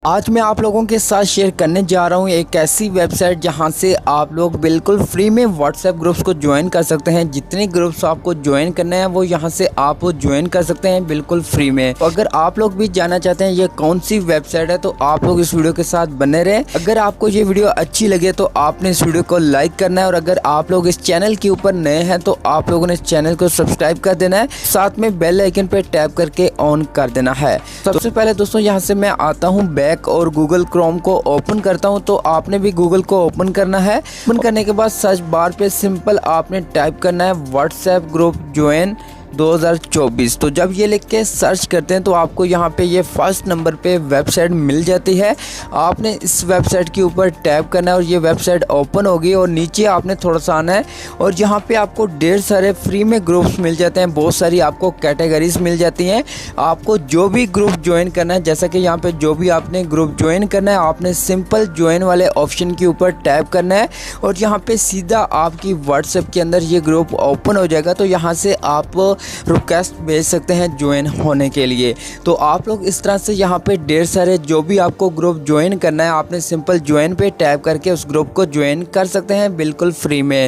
आज मैं आप लोगों के साथ शेयर करने जा रहा हूं एक ऐसी वेबसाइट जहां से आप लोग बिल्कुल फ्री में व्हाट्सएप ग्रुप्स को ज्वाइन कर सकते हैं। जितने ग्रुप्स आपको ज्वाइन करने हैं वो यहां से आप ज्वाइन कर सकते हैं बिल्कुल फ्री में। तो अगर आप लोग भी जानना चाहते हैं ये कौन सी वेबसाइट है तो आप लोग इस वीडियो के साथ बने रहें। अगर आपको ये वीडियो अच्छी लगे तो आपने इस वीडियो को लाइक करना है और अगर आप लोग इस चैनल के ऊपर नए हैं तो आप लोगों ने इस चैनल को सब्सक्राइब कर देना है, साथ में बेल आइकन पे टैप करके ऑन कर देना है। सबसे पहले दोस्तों यहाँ से मैं आता हूँ और गूगल क्रोम को ओपन करता हूं। तो आपने भी गूगल को ओपन करना है। ओपन करने के बाद सर्च बार पे सिंपल आपने टाइप करना है व्हाट्सएप ग्रुप ज्वाइन 2024। तो जब ये लिख के सर्च करते हैं तो आपको यहाँ पे ये फर्स्ट नंबर पे वेबसाइट मिल जाती है। आपने इस वेबसाइट के ऊपर टैप करना है और ये वेबसाइट ओपन होगी और नीचे आपने थोड़ा सा आना है और यहाँ पे आपको ढेर सारे फ्री में ग्रुप्स मिल जाते हैं। बहुत सारी आपको कैटेगरीज मिल जाती हैं। आपको जो भी ग्रुप ज्वाइन करना है, जैसा कि यहाँ पे जो भी आपने ग्रुप ज्वाइन करना है आपने सिंपल ज्वाइन वाले ऑप्शन के ऊपर टैप करना है और यहाँ पे सीधा आपकी व्हाट्सएप के अंदर ये ग्रुप ओपन हो जाएगा। तो यहाँ से आप रिक्वेस्ट भेज सकते हैं ज्वाइन होने के लिए। तो आप लोग इस तरह से यहाँ पे ढेर सारे जो भी आपको ग्रुप ज्वाइन करना है आपने सिंपल ज्वाइन पे टैप करके उस ग्रुप को ज्वाइन कर सकते हैं बिल्कुल फ्री में।